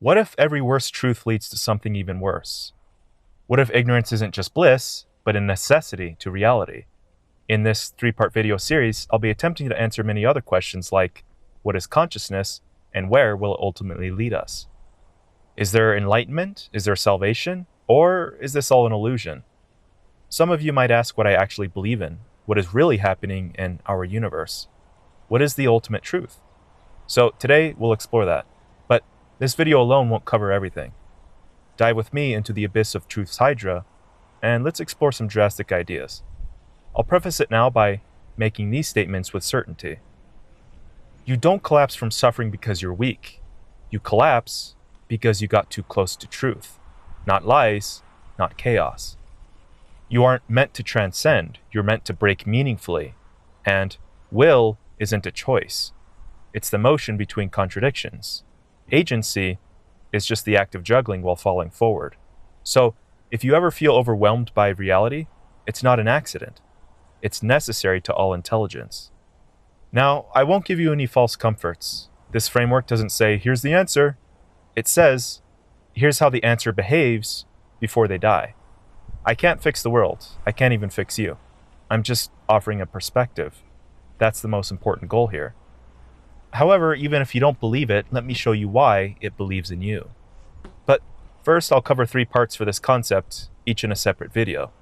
What if every worse truth leads to something even worse? What if ignorance isn't just bliss, but a necessity to reality? In this three-part video series, I'll be attempting to answer many other questions like, what is consciousness, and where will it ultimately lead us? Is there enlightenment? Is there salvation? Or is this all an illusion? Some of you might ask what I actually believe in, what is really happening in our universe. What is the ultimate truth? So today, we'll explore that. But this video alone won't cover everything. Dive with me into the abyss of truth's Hydra, and let's explore some drastic ideas. I'll preface it now by making these statements with certainty. You don't collapse from suffering because you're weak. You collapse because you got too close to truth. Not lies, not chaos. You aren't meant to transcend, you're meant to break meaningfully. And will isn't a choice. It's the motion between contradictions. Agency is just the act of juggling while falling forward. So, if you ever feel overwhelmed by reality, it's not an accident. It's necessary to all intelligence. Now, I won't give you any false comforts. This framework doesn't say, here's the answer. It says, here's how the answer behaves before they die. I can't fix the world. I can't even fix you. I'm just offering a perspective. That's the most important goal here. However, even if you don't believe it, let me show you why it believes in you. But first, I'll cover 3 parts for this concept, each in a separate video.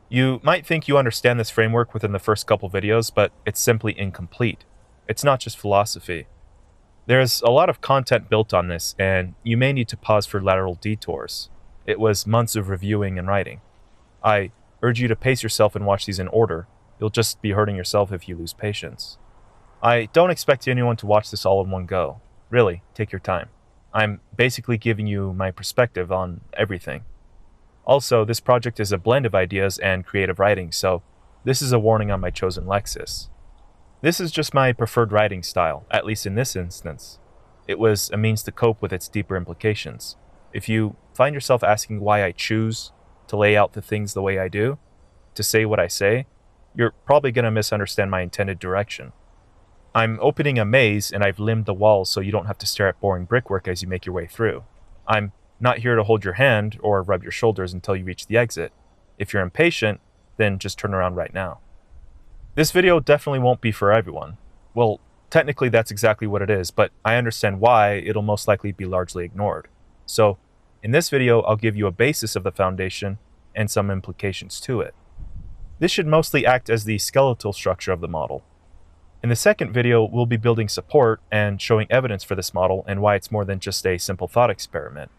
You might think you understand this framework within the first couple videos, but it's simply incomplete. It's not just philosophy. There's a lot of content built on this, and you may need to pause for lateral detours. It was months of reviewing and writing. I urge you to pace yourself and watch these in order. You'll just be hurting yourself if you lose patience. I don't expect anyone to watch this all in one go. Really, take your time. I'm basically giving you my perspective on everything. Also, this project is a blend of ideas and creative writing, so this is a warning on my chosen Lexis. This is just my preferred writing style, at least in this instance. It was a means to cope with its deeper implications. If you find yourself asking why I choose to lay out the things the way I do, to say what I say, you're probably going to misunderstand my intended direction. I'm opening a maze and I've limbed the walls so you don't have to stare at boring brickwork as you make your way through. I'm not here to hold your hand or rub your shoulders until you reach the exit. If you're impatient, then just turn around right now. This video definitely won't be for everyone. Well, technically that's exactly what it is, but I understand why it'll most likely be largely ignored. So, in this video, I'll give you a basis of the foundation and some implications to it. This should mostly act as the skeletal structure of the model. In the second video, we'll be building support and showing evidence for this model and why it's more than just a simple thought experiment.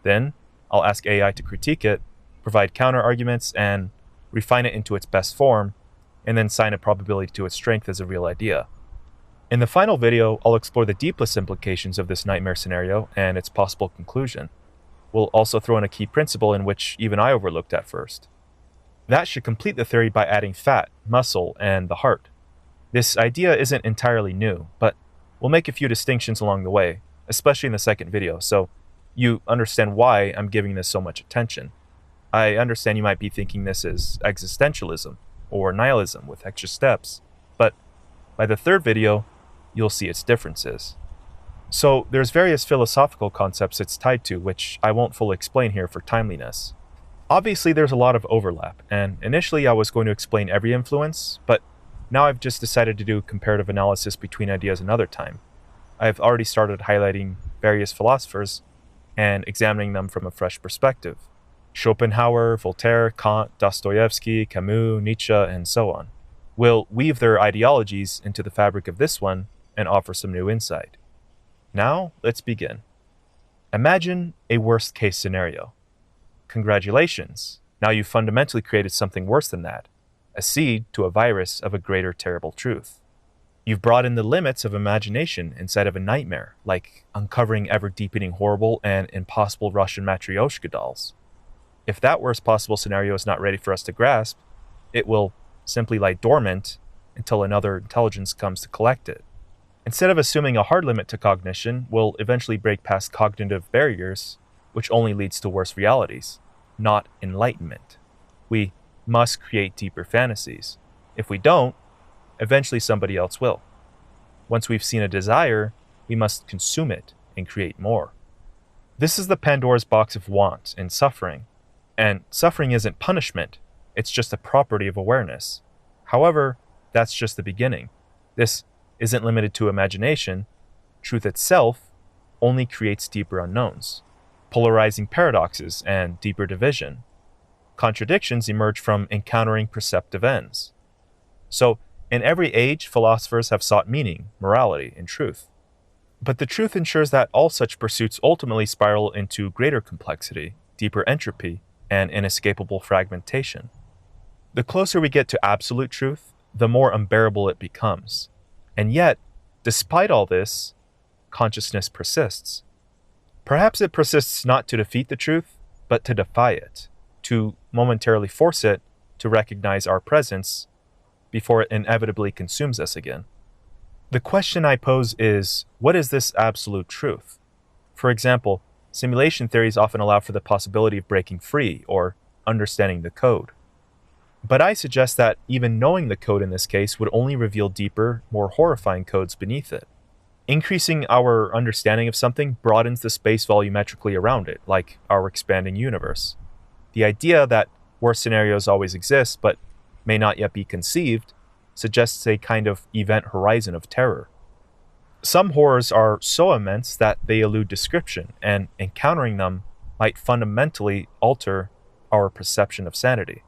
Then, I'll ask AI to critique it, provide counter-arguments, and refine it into its best form, and then assign a probability to its strength as a real idea. In the final video, I'll explore the deepest implications of this nightmare scenario and its possible conclusion. We'll also throw in a key principle in which even I overlooked at first. That should complete the theory by adding fat, muscle, and the heart. This idea isn't entirely new, but we'll make a few distinctions along the way, especially in the second video, so you understand why I'm giving this so much attention. I understand you might be thinking this is existentialism or nihilism with extra steps, but by the third video, you'll see its differences. So there's various philosophical concepts it's tied to, which I won't fully explain here for timeliness. Obviously, there's a lot of overlap, and initially I was going to explain every influence, but now I've just decided to do comparative analysis between ideas another time. I've already started highlighting various philosophers and examining them from a fresh perspective. Schopenhauer, Voltaire, Kant, Dostoevsky, Camus, Nietzsche, and so on. We'll weave their ideologies into the fabric of this one and offer some new insight. Now, let's begin. Imagine a worst-case scenario. Congratulations, now you've fundamentally created something worse than that, a seed to a virus of a greater terrible truth. You've brought in the limits of imagination inside of a nightmare, like uncovering ever-deepening horrible and impossible Russian Matryoshka dolls. If that worst possible scenario is not ready for us to grasp, it will simply lie dormant until another intelligence comes to collect it. Instead of assuming a hard limit to cognition, we'll eventually break past cognitive barriers, which only leads to worse realities, not enlightenment. We must create deeper fantasies. If we don't, eventually somebody else will. Once we've seen a desire, we must consume it and create more. This is the Pandora's box of want and suffering. And suffering isn't punishment, it's just a property of awareness. However, that's just the beginning. This isn't limited to imagination. Truth itself only creates deeper unknowns, polarizing paradoxes, and deeper division. Contradictions emerge from encountering perceptive ends. So, in every age, philosophers have sought meaning, morality, and truth. But the truth ensures that all such pursuits ultimately spiral into greater complexity, deeper entropy, and inescapable fragmentation. The closer we get to absolute truth, the more unbearable it becomes. And yet, despite all this, consciousness persists. Perhaps it persists not to defeat the truth, but to defy it, to momentarily force it to recognize our presence before it inevitably consumes us again. The question I pose is, what is this absolute truth? For example, simulation theories often allow for the possibility of breaking free or understanding the code. But I suggest that even knowing the code in this case would only reveal deeper, more horrifying codes beneath it. Increasing our understanding of something broadens the space volumetrically around it, like our expanding universe. The idea that worse scenarios always exist but may not yet be conceived suggests a kind of event horizon of terror. Some horrors are so immense that they elude description, and encountering them might fundamentally alter our perception of sanity.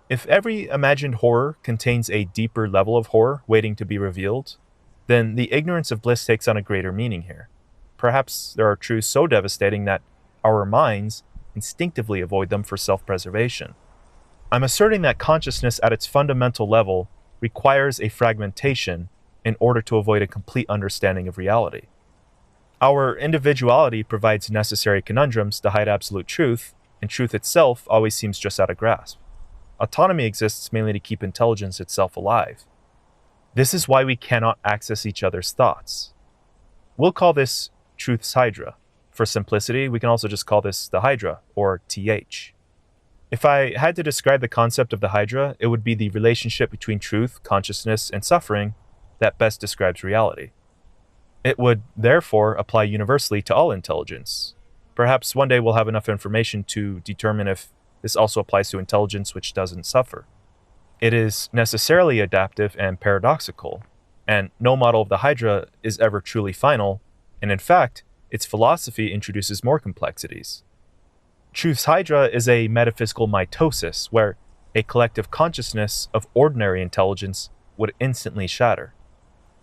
If every imagined horror contains a deeper level of horror waiting to be revealed, then the ignorance of bliss takes on a greater meaning here. Perhaps there are truths so devastating that our minds instinctively avoid them for self-preservation. I'm asserting that consciousness at its fundamental level requires a fragmentation in order to avoid a complete understanding of reality. Our individuality provides necessary conundrums to hide absolute truth, and truth itself always seems just out of grasp. Autonomy exists mainly to keep intelligence itself alive. This is why we cannot access each other's thoughts. We'll call this truth's Hydra. For simplicity, we can also just call this the Hydra, or TH. If I had to describe the concept of the Hydra, it would be the relationship between truth, consciousness, and suffering that best describes reality. It would, therefore, apply universally to all intelligence. Perhaps one day we'll have enough information to determine if this also applies to intelligence which doesn't suffer. It is necessarily adaptive and paradoxical, and no model of the Hydra is ever truly final, and in fact, its philosophy introduces more complexities. Truth's Hydra is a metaphysical mitosis where a collective consciousness of ordinary intelligence would instantly shatter.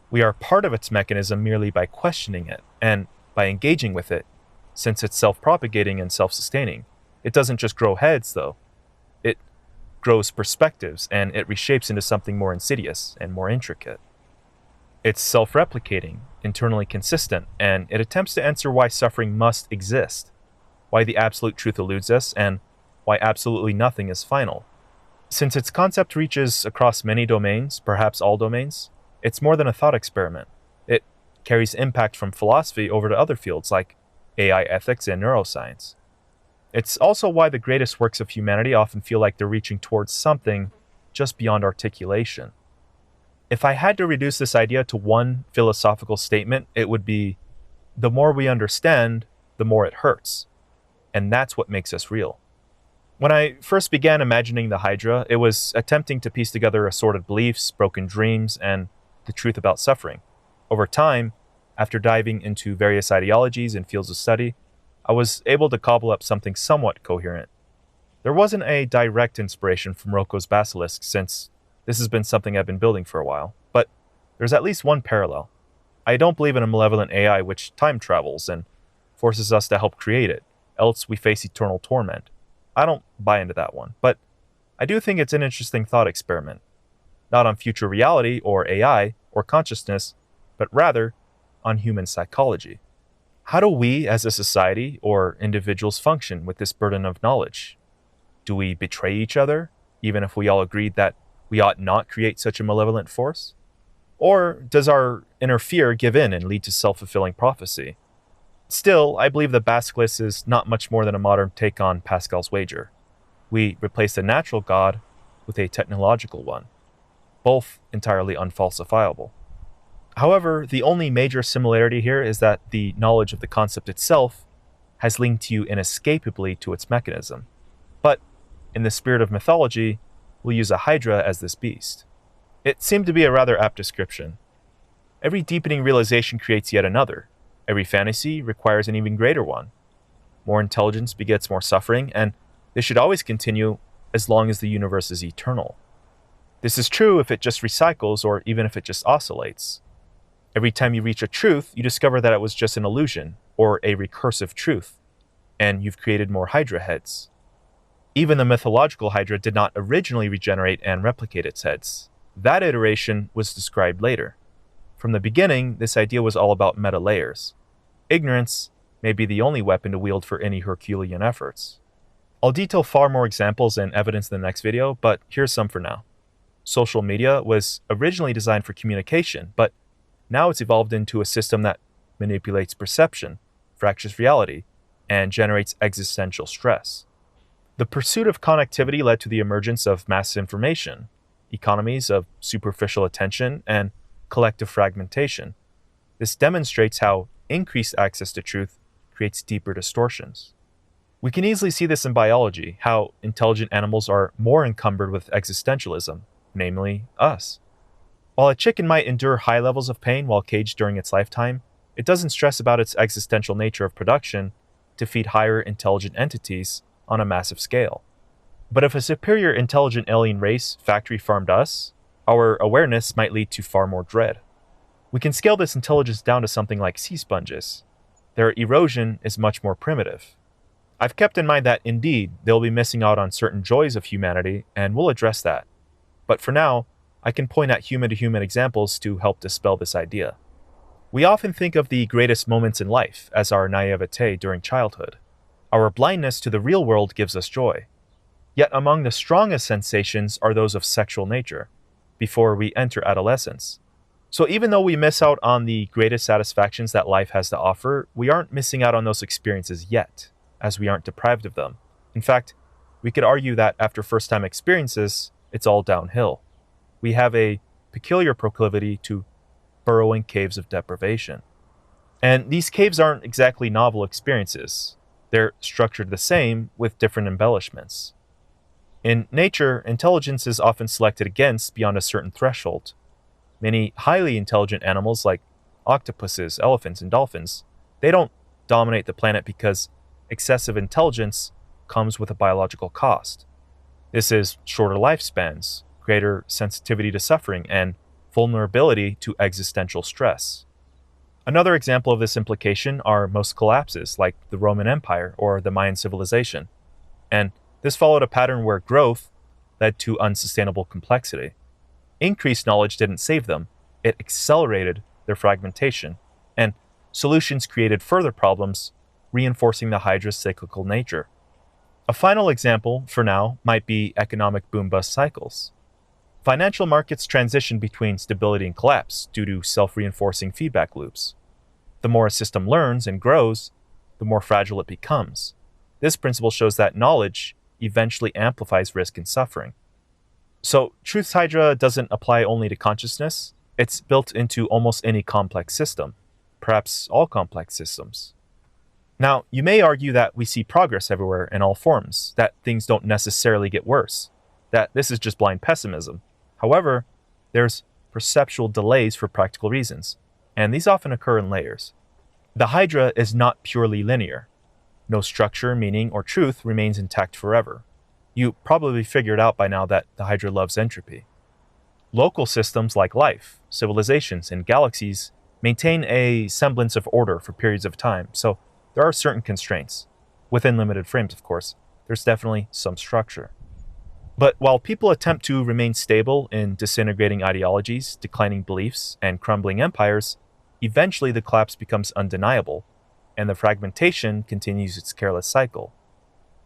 We are part of its mechanism merely by questioning it, and by engaging with it, since it's self-propagating and self-sustaining. It doesn't just grow heads, though. It grows perspectives, and it reshapes into something more insidious and more intricate. It's self-replicating, internally consistent, and it attempts to answer why suffering must exist, why the absolute truth eludes us, and why absolutely nothing is final. Since its concept reaches across many domains, perhaps all domains, it's more than a thought experiment. It carries impact from philosophy over to other fields like AI ethics and neuroscience. It's also why the greatest works of humanity often feel like they're reaching towards something just beyond articulation. If I had to reduce this idea to one philosophical statement, it would be, the more we understand, the more it hurts. And that's what makes us real. When I first began imagining the Hydra, it was attempting to piece together assorted beliefs, broken dreams, and the truth about suffering. Over time, after diving into various ideologies and fields of study, I was able to cobble up something somewhat coherent. There wasn't a direct inspiration from Roko's basilisk, since this has been something I've been building for a while, but there's at least one parallel. I don't believe in a malevolent AI which time travels and forces us to help create it, else we face eternal torment. I don't buy into that one, but I do think it's an interesting thought experiment. Not on future reality or AI or consciousness, but rather on human psychology. How do we as a society or individuals function with this burden of knowledge? Do we betray each other, even if we all agreed that we ought not create such a malevolent force? Or does our inner fear give in and lead to self-fulfilling prophecy? Still, I believe the basilisk is not much more than a modern take on Pascal's wager. We replace a natural god with a technological one, both entirely unfalsifiable. However, the only major similarity here is that the knowledge of the concept itself has linked you inescapably to its mechanism. But, in the spirit of mythology, we'll use a Hydra as this beast. It seemed to be a rather apt description. Every deepening realization creates yet another. Every fantasy requires an even greater one. More intelligence begets more suffering, and this should always continue as long as the universe is eternal. This is true if it just recycles or even if it just oscillates. Every time you reach a truth, you discover that it was just an illusion or a recursive truth, and you've created more Hydra heads. Even the mythological Hydra did not originally regenerate and replicate its heads. That iteration was described later. From the beginning, this idea was all about meta layers. Ignorance may be the only weapon to wield for any Herculean efforts. I'll detail far more examples and evidence in the next video, but here's some for now. Social media was originally designed for communication, but now it's evolved into a system that manipulates perception, fractures reality, and generates existential stress. The pursuit of connectivity led to the emergence of mass information, economies of superficial attention, and collective fragmentation. This demonstrates how increased access to truth creates deeper distortions. We can easily see this in biology, how intelligent animals are more encumbered with existentialism, namely us. While a chicken might endure high levels of pain while caged during its lifetime, it doesn't stress about its existential nature of production to feed higher intelligent entities on a massive scale. But if a superior intelligent alien race factory farmed us, our awareness might lead to far more dread. We can scale this intelligence down to something like sea sponges. Their erosion is much more primitive. I've kept in mind that, indeed, they'll be missing out on certain joys of humanity, and we'll address that. But for now, I can point at human-to-human examples to help dispel this idea. We often think of the greatest moments in life as our naivete during childhood. Our blindness to the real world gives us joy. Yet among the strongest sensations are those of sexual nature, before we enter adolescence. So even though we miss out on the greatest satisfactions that life has to offer, we aren't missing out on those experiences yet, as we aren't deprived of them. In fact, we could argue that after first-time experiences, it's all downhill. We have a peculiar proclivity to burrow in caves of deprivation. And these caves aren't exactly novel experiences. They're structured the same with different embellishments. In nature, intelligence is often selected against beyond a certain threshold. Many highly intelligent animals like octopuses, elephants, and dolphins, they don't dominate the planet because excessive intelligence comes with a biological cost. This is shorter lifespans, greater sensitivity to suffering, and vulnerability to existential stress. Another example of this implication are most collapses, like the Roman Empire or the Mayan civilization. And this followed a pattern where growth led to unsustainable complexity. Increased knowledge didn't save them, it accelerated their fragmentation, and solutions created further problems, reinforcing the Hydra's cyclical nature. A final example, for now, might be economic boom-bust cycles. Financial markets transition between stability and collapse due to self-reinforcing feedback loops. The more a system learns and grows, the more fragile it becomes. This principle shows that knowledge eventually amplifies risk and suffering. So, Truth's Hydra doesn't apply only to consciousness, it's built into almost any complex system, perhaps all complex systems. Now, you may argue that we see progress everywhere in all forms, that things don't necessarily get worse, that this is just blind pessimism. However, there's perceptual delays for practical reasons, and these often occur in layers. The Hydra is not purely linear. No structure, meaning, or truth remains intact forever. You probably figured out by now that the Hydra loves entropy. Local systems like life, civilizations, and galaxies maintain a semblance of order for periods of time, so there are certain constraints. Within limited frames, of course, there's definitely some structure. But while people attempt to remain stable in disintegrating ideologies, declining beliefs, and crumbling empires, eventually the collapse becomes undeniable, and the fragmentation continues its careless cycle.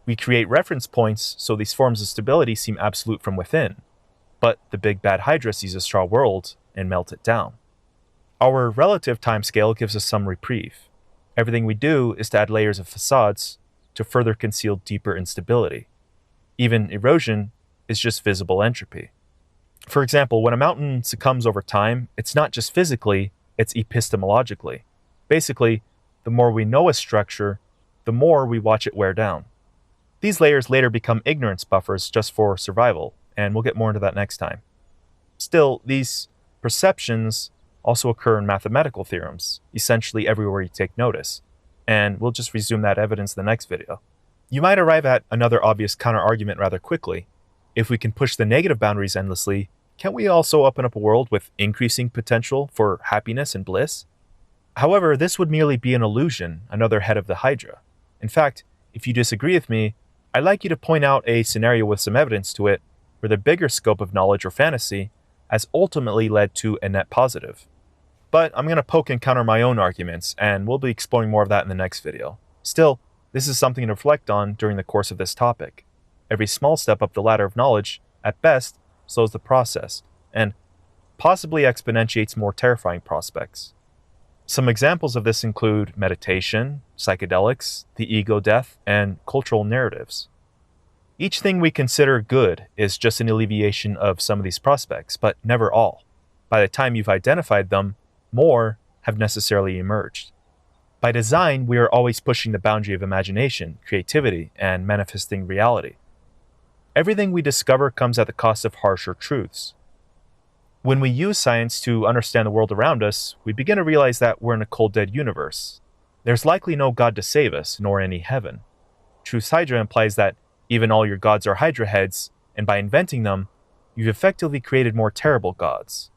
We create reference points so these forms of stability seem absolute from within, but the big bad Hydra sees a straw world and melts it down. Our relative timescale gives us some reprieve. Everything we do is to add layers of facades to further conceal deeper instability. Even erosion is just visible entropy. For example, when a mountain succumbs over time, it's not just physically, it's epistemologically. Basically, the more we know a structure, the more we watch it wear down. These layers later become ignorance buffers just for survival, and we'll get more into that next time. Still, these perceptions also occur in mathematical theorems, essentially everywhere you take notice, and we'll just resume that evidence in the next video. You might arrive at another obvious counter-argument rather quickly. If we can push the negative boundaries endlessly, can't we also open up a world with increasing potential for happiness and bliss? However, this would merely be an illusion, another head of the Hydra. In fact, if you disagree with me, I'd like you to point out a scenario with some evidence to it where the bigger scope of knowledge or fantasy has ultimately led to a net positive. But I'm going to poke and counter my own arguments, and we'll be exploring more of that in the next video. Still, this is something to reflect on during the course of this topic. Every small step up the ladder of knowledge, at best, slows the process, and possibly exponentiates more terrifying prospects. Some examples of this include meditation, psychedelics, the ego death, and cultural narratives. Each thing we consider good is just an alleviation of some of these prospects, but never all. By the time you've identified them, more have necessarily emerged. By design, we are always pushing the boundary of imagination, creativity, and manifesting reality. Everything we discover comes at the cost of harsher truths. When we use science to understand the world around us, we begin to realize that we're in a cold, dead universe. There's likely no God to save us, nor any heaven. Truth's Hydra implies that even all your gods are Hydra heads, and by inventing them, you've effectively created more terrible gods.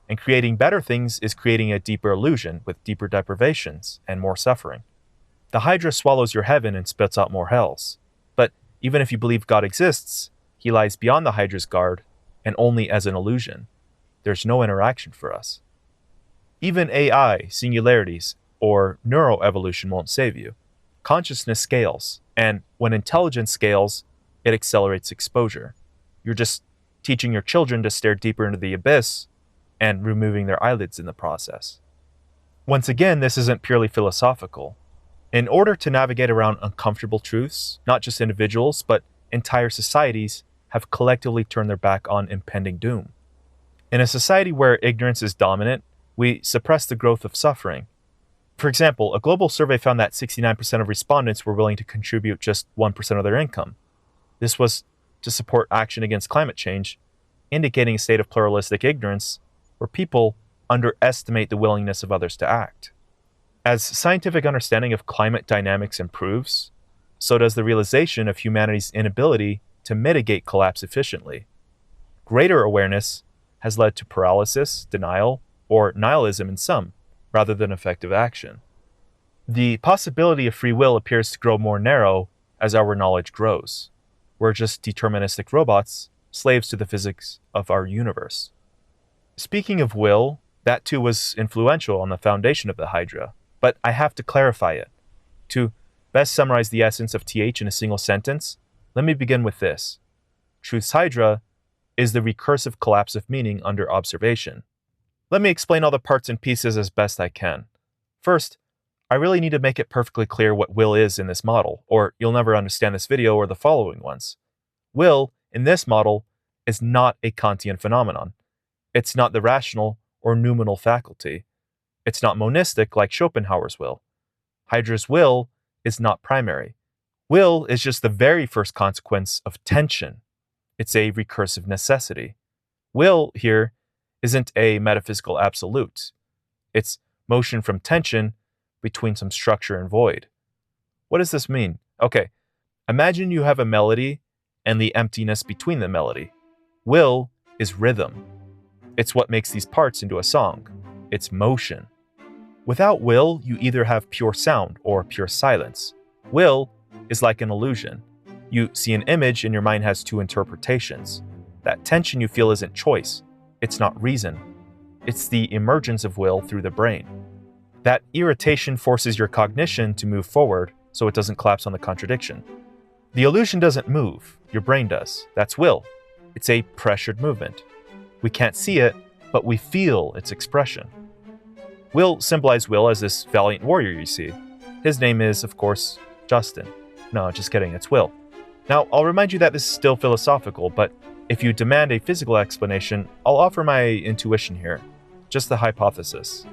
And creating better things is creating a deeper illusion with deeper deprivations and more suffering. The Hydra swallows your heaven and spits out more hells. But even if you believe God exists, he lies beyond the Hydra's guard and only as an illusion. There's no interaction for us. Even AI, singularities, or neuroevolution won't save you. Consciousness scales, and when intelligence scales, it accelerates exposure. You're just teaching your children to stare deeper into the abyss and removing their eyelids in the process. Once again, this isn't purely philosophical. In order to navigate around uncomfortable truths, not just individuals, but entire societies have collectively turned their back on impending doom. In a society where ignorance is dominant, we suppress the growth of suffering. For example, a global survey found that 69% of respondents were willing to contribute just 1% of their income. This was to support action against climate change, indicating a state of pluralistic ignorance where people underestimate the willingness of others to act. As scientific understanding of climate dynamics improves, so does the realization of humanity's inability to mitigate collapse efficiently. Greater awareness has led to paralysis, denial, or nihilism in some, rather than effective action. The possibility of free will appears to grow more narrow as our knowledge grows. We're just deterministic robots, slaves to the physics of our universe. Speaking of will, that too was influential on the foundation of the Hydra, but I have to clarify it. To best summarize the essence of TH in a single sentence, let me begin with this. Truth's Hydra is the recursive collapse of meaning under observation. Let me explain all the parts and pieces as best I can. First, I really need to make it perfectly clear what will is in this model, or you'll never understand this video or the following ones. Will, in this model, is not a Kantian phenomenon. It's not the rational or noumenal faculty. It's not monistic like Schopenhauer's will. Hydra's will is not primary. Will is just the very first consequence of tension. It's a recursive necessity. Will here isn't a metaphysical absolute. It's motion from tension between some structure and void. What does this mean? Okay, imagine you have a melody and the emptiness between the melody. Will is rhythm. It's what makes these parts into a song. It's motion. Without will, you either have pure sound or pure silence. Will is like an illusion. You see an image and your mind has two interpretations. That tension you feel isn't choice. It's not reason. It's the emergence of will through the brain. That irritation forces your cognition to move forward so it doesn't collapse on the contradiction. The illusion doesn't move, your brain does. That's will. It's a pressured movement. We can't see it, but we feel its expression. We'll symbolize Will as this valiant warrior you see. His name is, of course, Justin. No, just kidding, it's Will. Now, I'll remind you that this is still philosophical, but if you demand a physical explanation, I'll offer my intuition here. Just the hypothesis.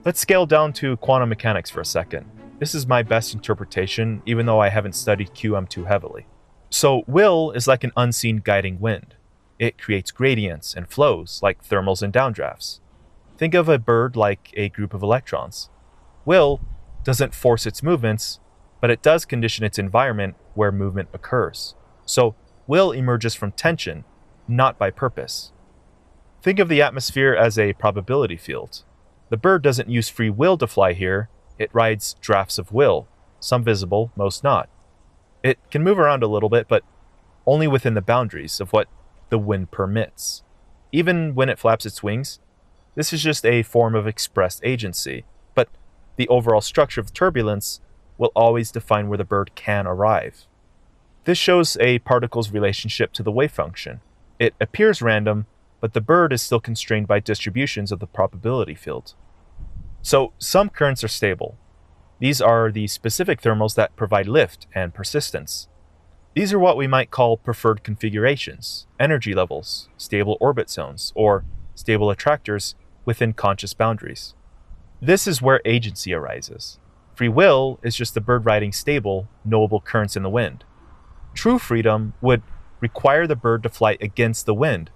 Let's scale down to quantum mechanics for a second. This is my best interpretation, even though I haven't studied QM too heavily. So will is like an unseen guiding wind. It creates gradients and flows like thermals and downdrafts. Think of a bird like a group of electrons. Will doesn't force its movements, but it does condition its environment where movement occurs. So will emerges from tension, not by purpose. Think of the atmosphere as a probability field. The bird doesn't use free will to fly here, it rides drafts of will, some visible, most not. It can move around a little bit, but only within the boundaries of what the wind permits. Even when it flaps its wings, this is just a form of expressed agency, but the overall structure of turbulence will always define where the bird can arrive. This shows a particle's relationship to the wave function. It appears random, but the bird is still constrained by distributions of the probability field. So some currents are stable. These are the specific thermals that provide lift and persistence. These are what we might call preferred configurations, energy levels, stable orbit zones, or stable attractors within conscious boundaries. This is where agency arises. Free will is just the bird riding stable, knowable currents in the wind. True freedom would require the bird to fly against the wind,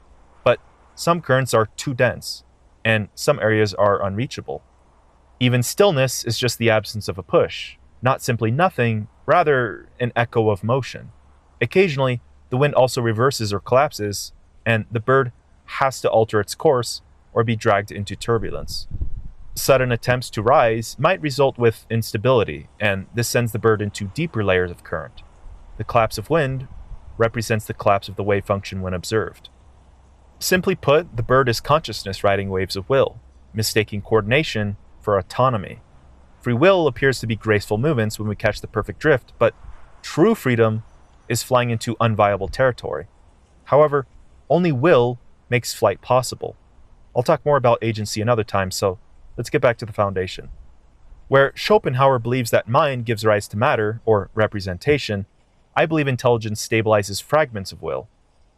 but some currents are too dense, and some areas are unreachable. Even stillness is just the absence of a push, not simply nothing, rather an echo of motion. Occasionally, the wind also reverses or collapses, and the bird has to alter its course or be dragged into turbulence. Sudden attempts to rise might result with instability, and this sends the bird into deeper layers of current. The collapse of wind represents the collapse of the wave function when observed. Simply put, the bird is consciousness riding waves of will, mistaking coordination for autonomy. Free will appears to be graceful movements when we catch the perfect drift, but true freedom is flying into unviable territory. However, only will makes flight possible. I'll talk more about agency another time, so let's get back to the foundation. Where Schopenhauer believes that mind gives rise to matter, or representation, I believe intelligence stabilizes fragments of will.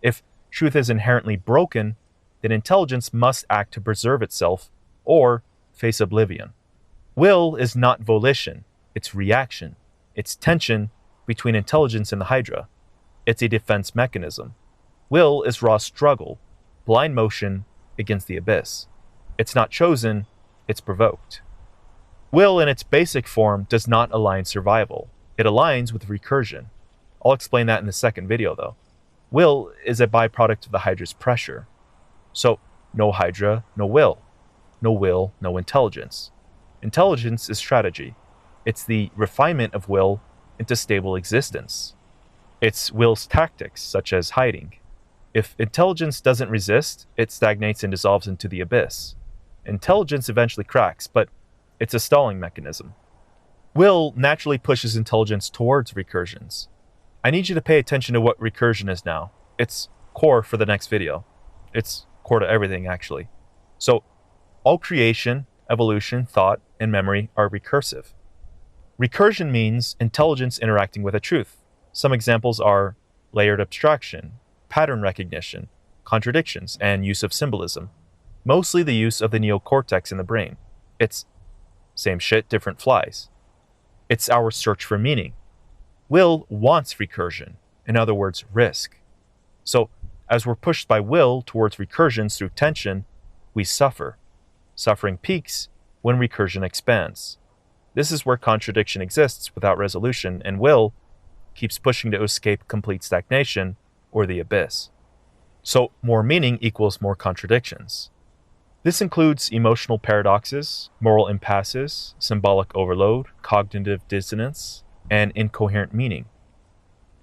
If truth is inherently broken, then intelligence must act to preserve itself, or face oblivion. Will is not volition, it's reaction. It's tension between intelligence and the Hydra. It's a defense mechanism. Will is raw struggle, blind motion against the abyss. It's not chosen, it's provoked. Will in its basic form does not align survival. It aligns with recursion. I'll explain that in the second video though. Will is a byproduct of the Hydra's pressure. So, no Hydra, no will. No will, no intelligence. Intelligence is strategy. It's the refinement of will into stable existence. It's will's tactics, such as hiding. If intelligence doesn't resist, it stagnates and dissolves into the abyss. Intelligence eventually cracks, but it's a stalling mechanism. Will naturally pushes intelligence towards recursions. I need you to pay attention to what recursion is now. It's core for the next video. It's core to everything, actually. So, all creation, evolution, thought, and memory are recursive. Recursion means intelligence interacting with a truth. Some examples are layered abstraction, pattern recognition, contradictions, and use of symbolism. Mostly the use of the neocortex in the brain. It's same shit, different flies. It's our search for meaning. Will wants recursion, in other words, risk. So, as we're pushed by will towards recursions through tension, we suffer. Suffering peaks when recursion expands. This is where contradiction exists without resolution, and will keeps pushing to escape complete stagnation or the abyss. So, more meaning equals more contradictions. This includes emotional paradoxes, moral impasses, symbolic overload, cognitive dissonance, and incoherent meaning.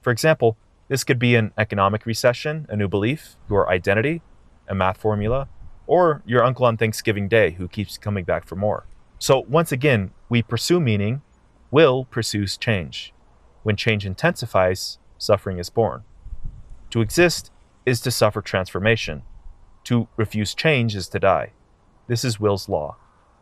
For example, this could be an economic recession, a new belief, your identity, a math formula, or your uncle on Thanksgiving Day who keeps coming back for more. So once again, we pursue meaning, will pursues change. When change intensifies, suffering is born. To exist is to suffer transformation. To refuse change is to die. This is will's law.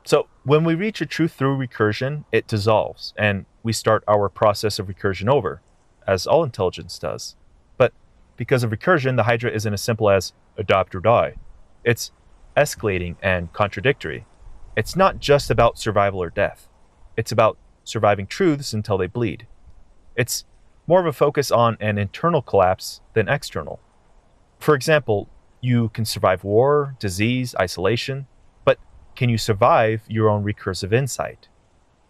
So when we reach a truth through recursion, it dissolves, and we start our process of recursion over, as all intelligence does. But because of recursion, the Hydra isn't as simple as adopt or die. It's escalating and contradictory. It's not just about survival or death. It's about surviving truths until they bleed. It's more of a focus on an internal collapse than external. For example, you can survive war, disease, isolation, but can you survive your own recursive insight?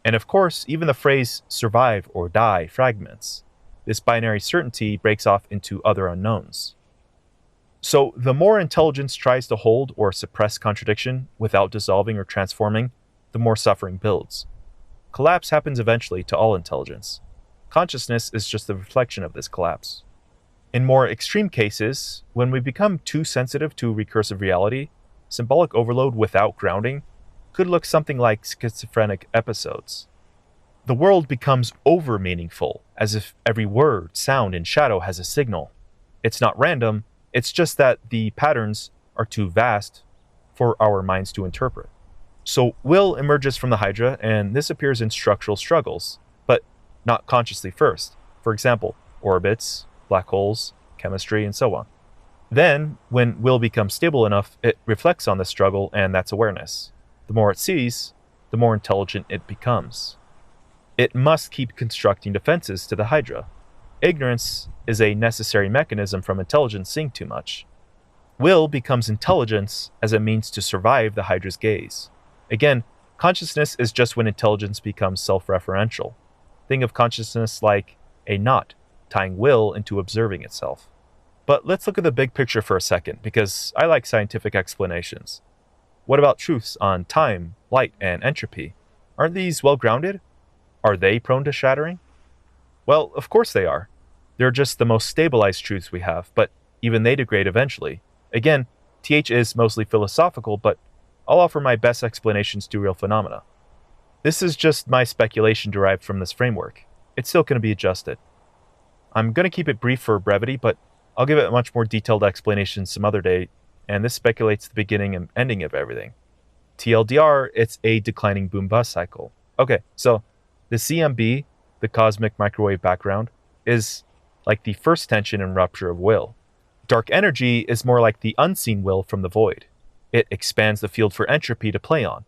And of course, even the phrase survive or die fragments. This binary certainty breaks off into other unknowns. So the more intelligence tries to hold or suppress contradiction without dissolving or transforming, the more suffering builds. Collapse happens eventually to all intelligence. Consciousness is just the reflection of this collapse. In more extreme cases, when we become too sensitive to recursive reality, symbolic overload without grounding could look something like schizophrenic episodes. The world becomes over-meaningful, as if every word, sound, and shadow has a signal. It's not random, it's just that the patterns are too vast for our minds to interpret. So will emerges from the Hydra, and this appears in structural struggles, but not consciously first. For example, orbits, black holes, chemistry, and so on. Then, when will becomes stable enough, it reflects on the struggle, and that's awareness. The more it sees, the more intelligent it becomes. It must keep constructing defenses to the Hydra. Ignorance is a necessary mechanism from intelligence seeing too much. Will becomes intelligence as a means to survive the Hydra's gaze. Again, consciousness is just when intelligence becomes self-referential. Think of consciousness like a knot tying will into observing itself. But let's look at the big picture for a second, because I like scientific explanations. What about truths on time, light, and entropy? Aren't these well grounded? Are they prone to shattering? Well, of course they are. They're just the most stabilized truths we have, but even they degrade eventually. Again, TH is mostly philosophical, but I'll offer my best explanations to real phenomena. This is just my speculation derived from this framework. It's still going to be adjusted. I'm going to keep it brief for brevity, but I'll give it a much more detailed explanation some other day, and this speculates the beginning and ending of everything. TLDR, it's a declining boom-bust cycle. Okay, so the CMB, the cosmic microwave background, is like the first tension and rupture of will. Dark energy is more like the unseen will from the void. It expands the field for entropy to play on.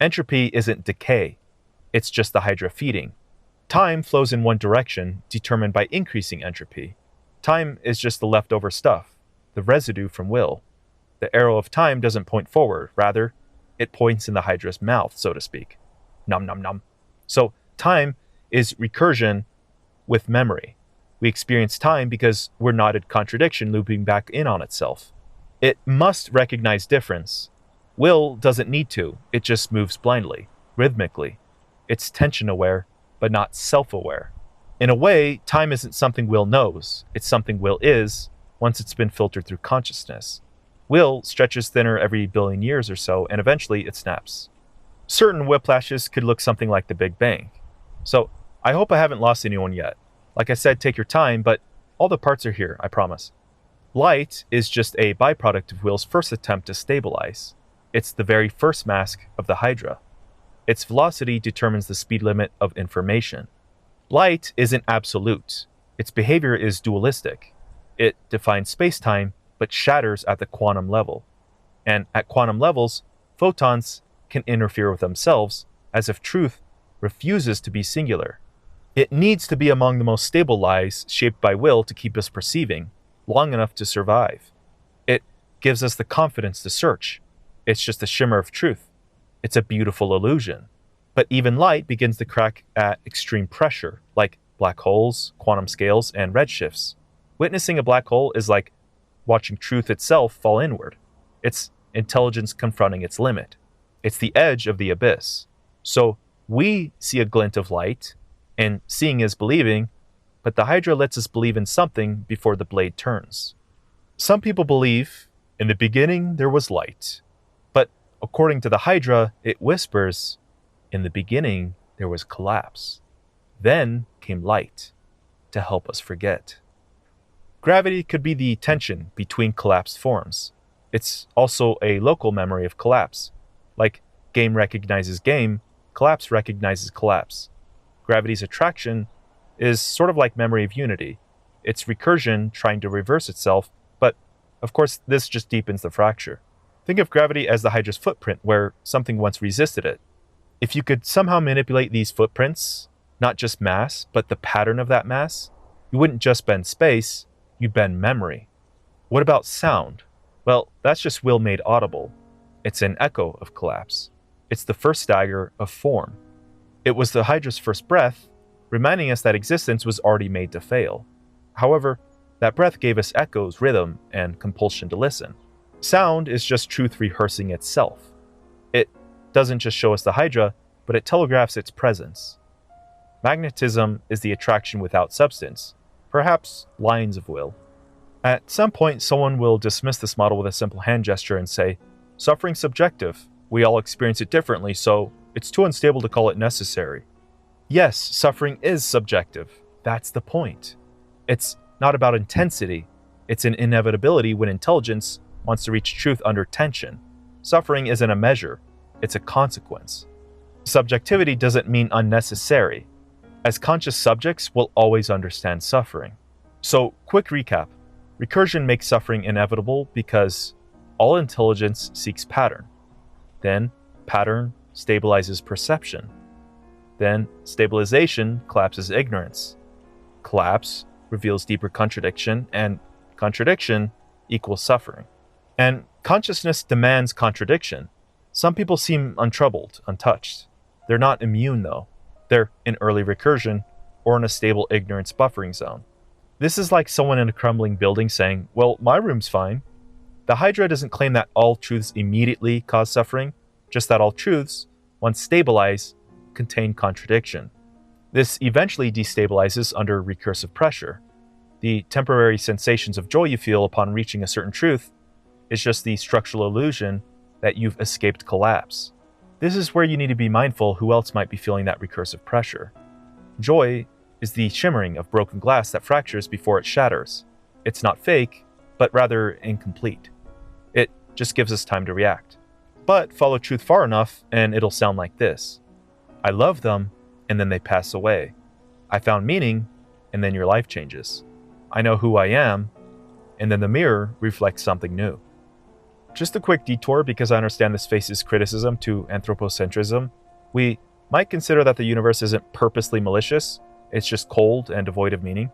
Entropy isn't decay, it's just the Hydra feeding. Time flows in one direction, determined by increasing entropy. Time is just the leftover stuff, the residue from will. The arrow of time doesn't point forward, rather, it points in the Hydra's mouth, so to speak. Num num num. So time is recursion with memory. We experience time because we're not at contradiction looping back in on itself. It must recognize difference. Will doesn't need to, it just moves blindly, rhythmically. It's tension-aware, but not self-aware. In a way, time isn't something will knows, it's something will is once it's been filtered through consciousness. Will stretches thinner every billion years or so, and eventually it snaps. Certain whiplashes could look something like the Big Bang. So, I hope I haven't lost anyone yet. Like I said, take your time, but all the parts are here, I promise. Light is just a byproduct of Will's first attempt to stabilize. It's the very first mask of the Hydra. Its velocity determines the speed limit of information. Light isn't absolute. Its behavior is dualistic. It defines space-time, but shatters at the quantum level. And at quantum levels, photons can interfere with themselves, as if truth refuses to be singular. It needs to be among the most stable lies shaped by will to keep us perceiving, long enough to survive. It gives us the confidence to search. It's just a shimmer of truth. It's a beautiful illusion. But even light begins to crack at extreme pressure, like black holes, quantum scales, and redshifts. Witnessing a black hole is like watching truth itself fall inward. It's intelligence confronting its limit. It's the edge of the abyss. So we see a glint of light, and seeing is believing, but the Hydra lets us believe in something before the blade turns. Some people believe, in the beginning there was light. But according to the Hydra, it whispers, in the beginning there was collapse. Then came light, to help us forget. Gravity could be the tension between collapsed forms. It's also a local memory of collapse. Like game recognizes game, collapse recognizes collapse. Gravity's attraction is sort of like memory of unity. It's recursion trying to reverse itself, but of course this just deepens the fracture. Think of gravity as the Hydra's footprint where something once resisted it. If you could somehow manipulate these footprints, not just mass, but the pattern of that mass, you wouldn't just bend space, you'd bend memory. What about sound? Well, that's just will made audible. It's an echo of collapse. It's the first stagger of form. It was the Hydra's first breath, reminding us that existence was already made to fail. However, that breath gave us echoes, rhythm, and compulsion to listen. Sound is just truth rehearsing itself. It doesn't just show us the Hydra, but it telegraphs its presence. Magnetism is the attraction without substance, perhaps lines of will. At some point, someone will dismiss this model with a simple hand gesture and say, suffering's subjective. We all experience it differently, so it's too unstable to call it necessary. Yes, suffering is subjective. That's the point. It's not about intensity. It's an inevitability when intelligence wants to reach truth under tension. Suffering isn't a measure. It's a consequence. Subjectivity doesn't mean unnecessary. As conscious subjects, we'll always understand suffering. So, quick recap. Recursion makes suffering inevitable because all intelligence seeks pattern. Then, pattern stabilizes perception. Then, stabilization collapses ignorance. Collapse reveals deeper contradiction, and contradiction equals suffering. And consciousness demands contradiction. Some people seem untroubled, untouched. They're not immune, though. They're in early recursion or in a stable ignorance buffering zone. This is like someone in a crumbling building saying, well, my room's fine. The Hydra doesn't claim that all truths immediately cause suffering, just that all truths, once stabilized, contain contradiction. This eventually destabilizes under recursive pressure. The temporary sensations of joy you feel upon reaching a certain truth is just the structural illusion that you've escaped collapse. This is where you need to be mindful who else might be feeling that recursive pressure. Joy is the shimmering of broken glass that fractures before it shatters. It's not fake, but rather incomplete. It just gives us time to react. But follow truth far enough and it'll sound like this. I love them, and then they pass away. I found meaning, and then your life changes. I know who I am, and then the mirror reflects something new. Just a quick detour because I understand this faces criticism to anthropocentrism. We might consider that the universe isn't purposely malicious, it's just cold and devoid of meaning.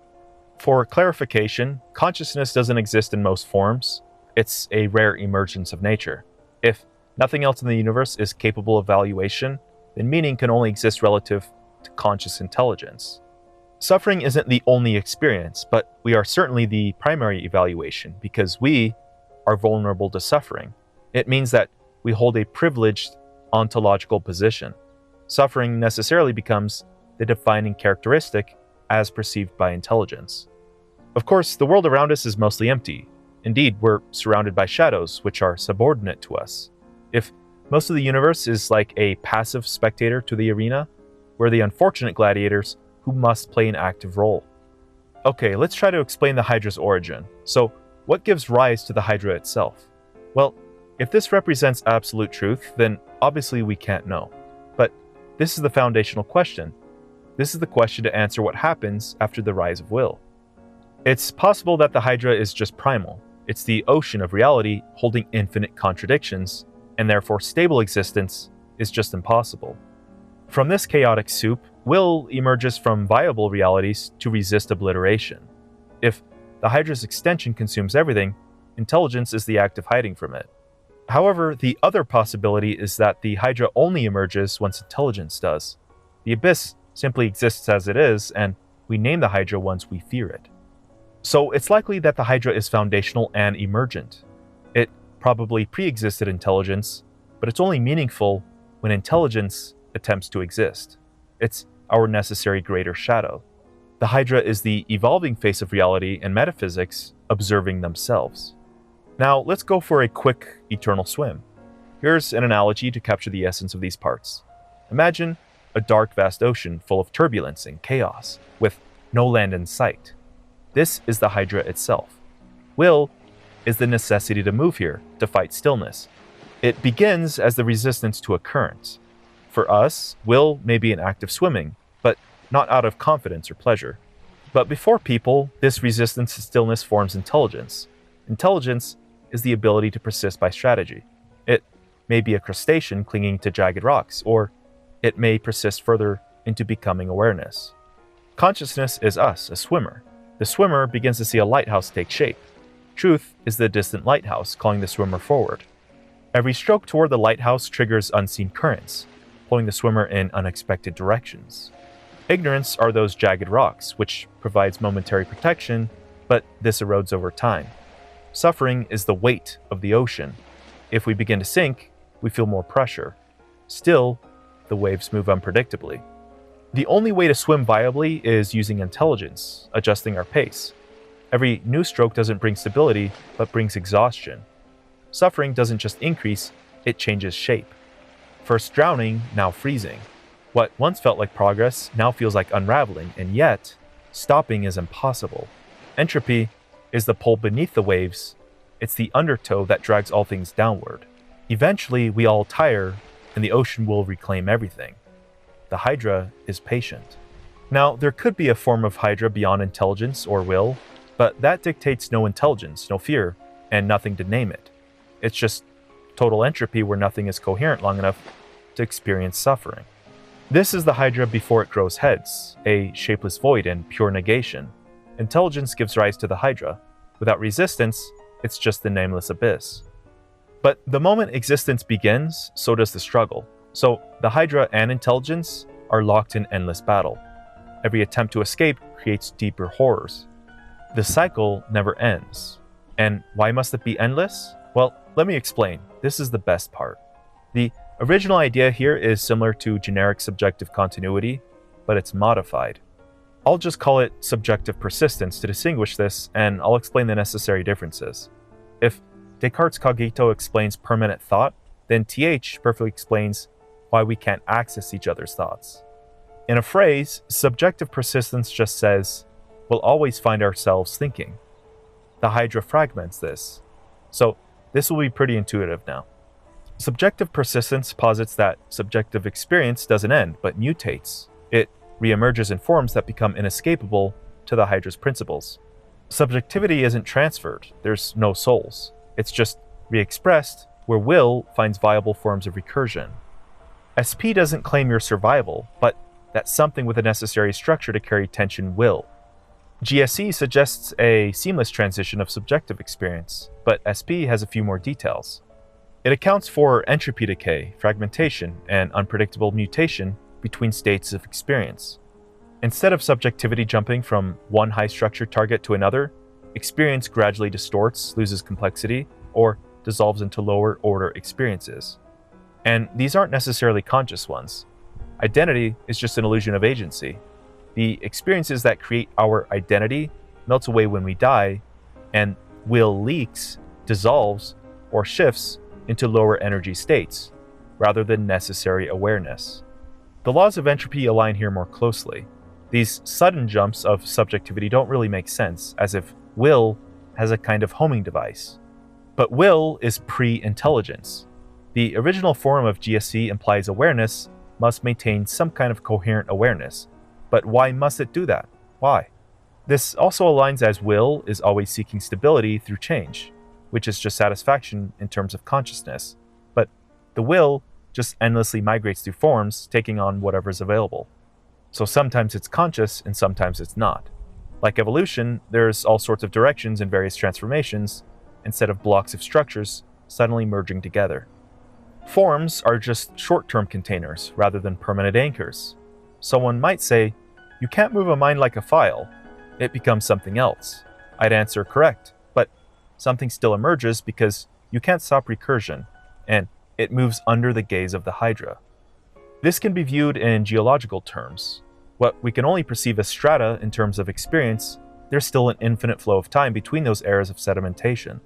For clarification, consciousness doesn't exist in most forms. It's a rare emergence of nature. If nothing else in the universe is capable of valuation, then meaning can only exist relative to conscious intelligence. Suffering isn't the only experience, but we are certainly the primary evaluation because we are vulnerable to suffering. It means that we hold a privileged ontological position. Suffering necessarily becomes the defining characteristic as perceived by intelligence. Of course, the world around us is mostly empty. Indeed, we're surrounded by shadows, which are subordinate to us. If most of the universe is like a passive spectator to the arena, we're the unfortunate gladiators who must play an active role. Okay, let's try to explain the Hydra's origin. So, what gives rise to the Hydra itself? Well, if this represents absolute truth, then obviously we can't know. But this is the foundational question. This is the question to answer what happens after the rise of will. It's possible that the Hydra is just primal. It's the ocean of reality holding infinite contradictions, and therefore stable existence is just impossible. From this chaotic soup, will emerges from viable realities to resist obliteration. If the Hydra's extension consumes everything, intelligence is the act of hiding from it. However, the other possibility is that the Hydra only emerges once intelligence does. The abyss simply exists as it is, and we name the Hydra once we fear it. So it's likely that the Hydra is foundational and emergent. It probably pre-existed intelligence, but it's only meaningful when intelligence attempts to exist. It's our necessary greater shadow. The Hydra is the evolving face of reality and metaphysics observing themselves. Now let's go for a quick eternal swim. Here's an analogy to capture the essence of these parts. Imagine a dark, vast ocean full of turbulence and chaos, with no land in sight. This is the Hydra itself. Will is the necessity to move here, to fight stillness. It begins as the resistance to a current. For us, will may be an act of swimming, but not out of confidence or pleasure. But before people, this resistance to stillness forms intelligence. Intelligence is the ability to persist by strategy. It may be a crustacean clinging to jagged rocks, or it may persist further into becoming awareness. Consciousness is us, a swimmer. The swimmer begins to see a lighthouse take shape. Truth is the distant lighthouse calling the swimmer forward. Every stroke toward the lighthouse triggers unseen currents, pulling the swimmer in unexpected directions. Ignorance are those jagged rocks, which provides momentary protection, but this erodes over time. Suffering is the weight of the ocean. If we begin to sink, we feel more pressure. Still, the waves move unpredictably. The only way to swim viably is using intelligence, adjusting our pace. Every new stroke doesn't bring stability, but brings exhaustion. Suffering doesn't just increase, it changes shape. First drowning, now freezing. What once felt like progress now feels like unraveling, and yet, stopping is impossible. Entropy is the pull beneath the waves. It's the undertow that drags all things downward. Eventually, we all tire, and the ocean will reclaim everything. The Hydra is patient. Now, there could be a form of Hydra beyond intelligence or will, but that dictates no intelligence, no fear, and nothing to name it. It's just total entropy where nothing is coherent long enough to experience suffering. This is the Hydra before it grows heads, a shapeless void and pure negation. Intelligence gives rise to the Hydra. Without resistance, it's just the nameless abyss. But the moment existence begins, so does the struggle. So the Hydra and intelligence are locked in endless battle. Every attempt to escape creates deeper horrors. The cycle never ends. And why must it be endless? Well, let me explain. This is the best part. The original idea here is similar to generic subjective continuity, but it's modified. I'll just call it subjective persistence to distinguish this, and I'll explain the necessary differences. If Descartes' cogito explains permanent thought, then TH perfectly explains why we can't access each other's thoughts. In a phrase, subjective persistence just says, we'll always find ourselves thinking. The Hydra fragments this. So this will be pretty intuitive now. Subjective persistence posits that subjective experience doesn't end, but mutates. It reemerges in forms that become inescapable to the Hydra's principles. Subjectivity isn't transferred, there's no souls. It's just re-expressed where will finds viable forms of recursion. SP doesn't claim your survival, but that something with a necessary structure to carry tension will. GSE suggests a seamless transition of subjective experience, but SP has a few more details. It accounts for entropy decay, fragmentation, and unpredictable mutation between states of experience. Instead of subjectivity jumping from one high-structure target to another, experience gradually distorts, loses complexity, or dissolves into lower-order experiences. And these aren't necessarily conscious ones. Identity is just an illusion of agency. The experiences that create our identity melt away when we die, and will leaks, dissolves, or shifts into lower energy states, rather than necessary awareness. The laws of entropy align here more closely. These sudden jumps of subjectivity don't really make sense, as if will has a kind of homing device. But will is pre-intelligence. The original form of GSE implies awareness must maintain some kind of coherent awareness. But why must it do that? Why? This also aligns as will is always seeking stability through change, which is just satisfaction in terms of consciousness. But the will just endlessly migrates through forms, taking on whatever is available. So sometimes it's conscious and sometimes it's not. Like evolution, there's all sorts of directions and various transformations, instead of blocks of structures suddenly merging together. Forms are just short-term containers rather than permanent anchors. Someone might say, you can't move a mind like a file. It becomes something else. I'd answer correct, but something still emerges because you can't stop recursion, and it moves under the gaze of the Hydra. This can be viewed in geological terms. What we can only perceive as strata in terms of experience, there's still an infinite flow of time between those eras of sedimentation.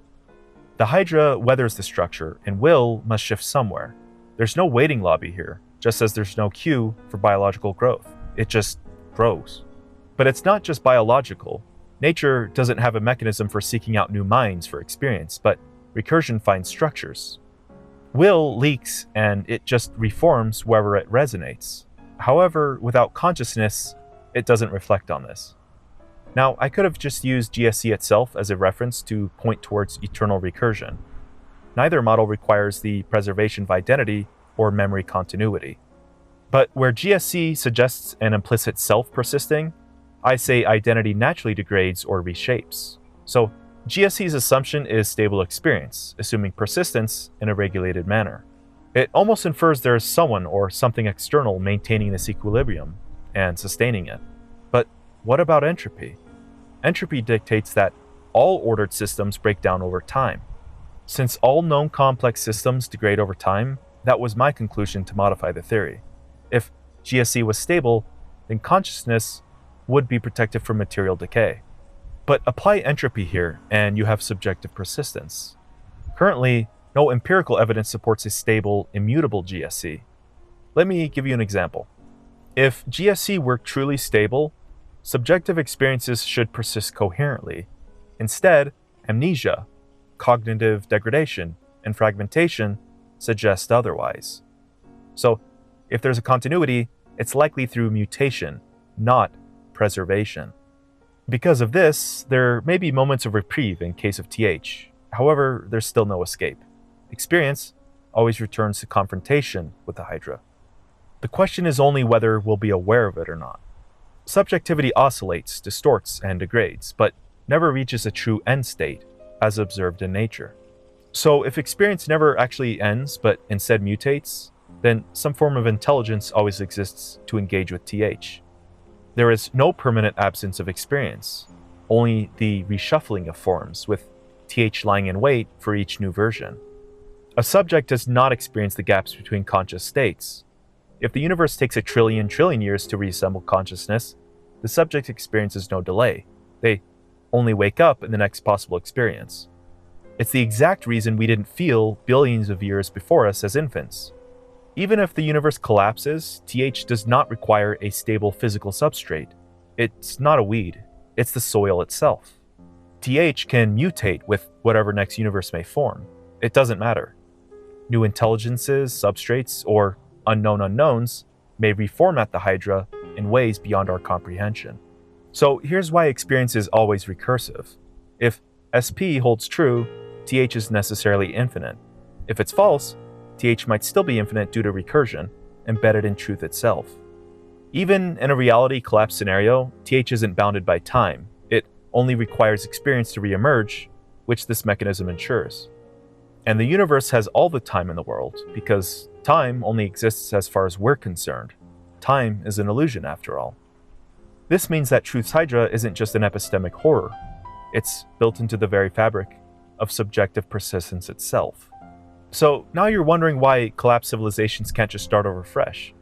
The Hydra weathers the structure, and will must shift somewhere. There's no waiting lobby here, just as there's no queue for biological growth. It just grows. But it's not just biological. Nature doesn't have a mechanism for seeking out new minds for experience, but recursion finds structures. Will leaks, and it just reforms wherever it resonates. However, without consciousness, it doesn't reflect on this. Now, I could have just used GSE itself as a reference to point towards eternal recursion. Neither model requires the preservation of identity or memory continuity. But where GSC suggests an implicit self persisting, I say identity naturally degrades or reshapes. So GSC's assumption is stable experience, assuming persistence in a regulated manner. It almost infers there is someone or something external maintaining this equilibrium and sustaining it. But what about entropy? Entropy dictates that all ordered systems break down over time. Since all known complex systems degrade over time, that was my conclusion to modify the theory. If GSC was stable, then consciousness would be protected from material decay. But apply entropy here, and you have subjective persistence. Currently, no empirical evidence supports a stable, immutable GSC. Let me give you an example. If GSC were truly stable, subjective experiences should persist coherently. Instead, amnesia, cognitive degradation, and fragmentation suggest otherwise. So, if there's a continuity, it's likely through mutation, not preservation. Because of this, there may be moments of reprieve in case of TH. However, there's still no escape. Experience always returns to confrontation with the Hydra. The question is only whether we'll be aware of it or not. Subjectivity oscillates, distorts, and degrades, but never reaches a true end state, as observed in nature. So if experience never actually ends, but instead mutates, then some form of intelligence always exists to engage with TH. There is no permanent absence of experience, only the reshuffling of forms, with TH lying in wait for each new version. A subject does not experience the gaps between conscious states. If the universe takes a trillion years to reassemble consciousness, the subject experiences no delay. They only wake up in the next possible experience. It's the exact reason we didn't feel billions of years before us as infants. Even if the universe collapses, TH does not require a stable physical substrate. It's not a weed, it's the soil itself. TH can mutate with whatever next universe may form. It doesn't matter. New intelligences, substrates, or unknown unknowns may reformat the Hydra in ways beyond our comprehension. So here's why experience is always recursive. If SP holds true, TH is necessarily infinite. If it's false, TH might still be infinite due to recursion, embedded in truth itself. Even in a reality collapse scenario, TH isn't bounded by time. It only requires experience to reemerge, which this mechanism ensures. And the universe has all the time in the world, because time only exists as far as we're concerned. Time is an illusion, after all. This means that Truth's Hydra isn't just an epistemic horror. It's built into the very fabric of subjective persistence itself. So now you're wondering why collapsed civilizations can't just start over fresh.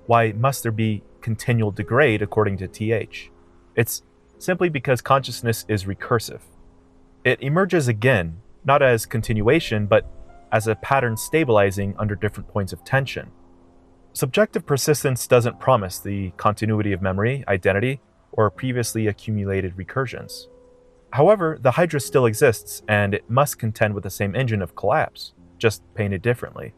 Why must there be continual degrade according to TH? It's simply because consciousness is recursive. It emerges again, not as continuation, but as a pattern stabilizing under different points of tension. Subjective persistence doesn't promise the continuity of memory, identity, or previously accumulated recursions. However, the Hydra still exists, and it must contend with the same engine of collapse, just painted differently.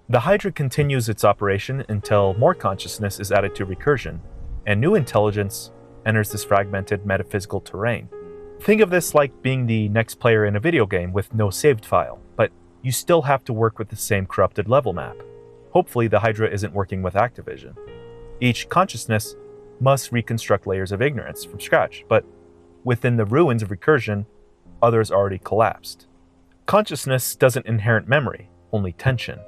The Hydra continues its operation until more consciousness is added to recursion, and new intelligence enters this fragmented metaphysical terrain. Think of this like being the next player in a video game with no saved file, but you still have to work with the same corrupted level map. Hopefully the Hydra isn't working with Activision. Each consciousness must reconstruct layers of ignorance from scratch, but within the ruins of recursion, others already collapsed. Consciousness doesn't inherit memory, only tension.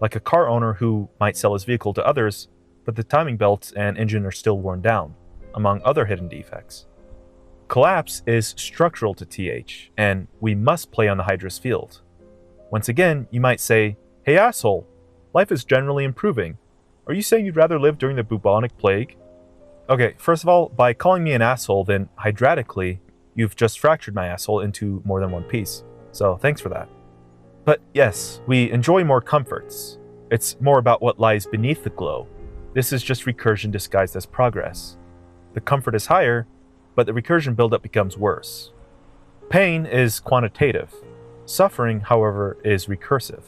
Like a car owner who might sell his vehicle to others, but the timing belts and engine are still worn down, among other hidden defects. Collapse is structural to TH, and we must play on the Hydra's field. Once again, you might say, "Hey asshole, life is generally improving. Are you saying you'd rather live during the bubonic plague?" Okay, first of all, by calling me an asshole, then hydratically, you've just fractured my asshole into more than one piece. So thanks for that. But yes, we enjoy more comforts. It's more about what lies beneath the glow. This is just recursion disguised as progress. The comfort is higher, but the recursion buildup becomes worse. Pain is quantitative. Suffering, however, is recursive.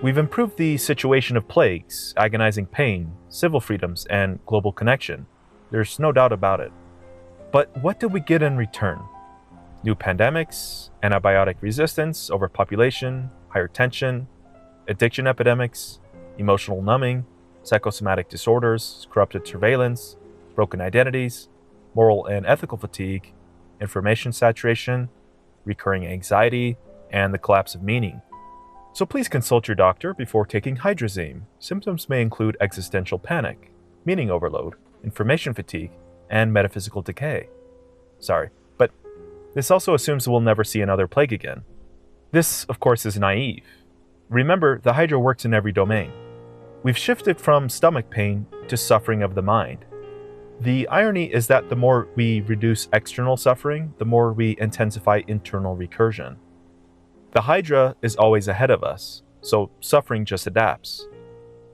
We've improved the situation of plagues, agonizing pain, civil freedoms, and global connection. There's no doubt about it. But what did we get in return? New pandemics, antibiotic resistance, overpopulation, higher tension, addiction epidemics, emotional numbing. psychosomatic disorders, corrupted surveillance, broken identities, moral and ethical fatigue, information saturation, recurring anxiety, and the collapse of meaning. So please consult your doctor before taking Hydrazine. Symptoms may include existential panic, meaning overload, information fatigue, and metaphysical decay. Sorry, but this also assumes we'll never see another plague again. This, of course, is naive. Remember, the Hydra works in every domain. We've shifted from stomach pain to suffering of the mind. The irony is that the more we reduce external suffering, the more we intensify internal recursion. The Hydra is always ahead of us, so suffering just adapts.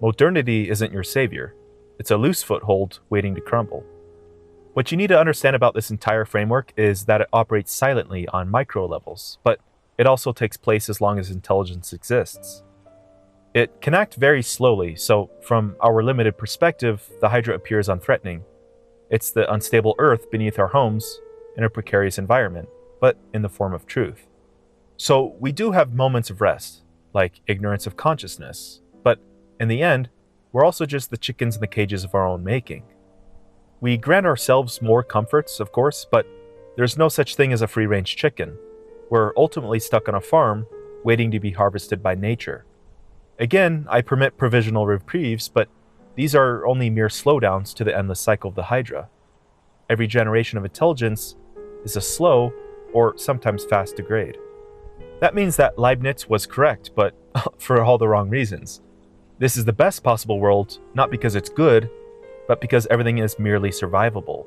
Modernity isn't your savior. It's a loose foothold waiting to crumble. What you need to understand about this entire framework is that it operates silently on micro levels, but it also takes place as long as intelligence exists. It can act very slowly, so from our limited perspective, the Hydra appears unthreatening. It's the unstable earth beneath our homes in a precarious environment, but in the form of truth. So we do have moments of rest, like ignorance of consciousness, but in the end, we're also just the chickens in the cages of our own making. We grant ourselves more comforts, of course, but there's no such thing as a free-range chicken. We're ultimately stuck on a farm, waiting to be harvested by nature. Again, I permit provisional reprieves, but these are only mere slowdowns to the endless cycle of the Hydra. Every generation of intelligence is a slow, or sometimes fast degrade. That means that Leibniz was correct, but for all the wrong reasons. This is the best possible world, not because it's good, but because everything is merely survivable.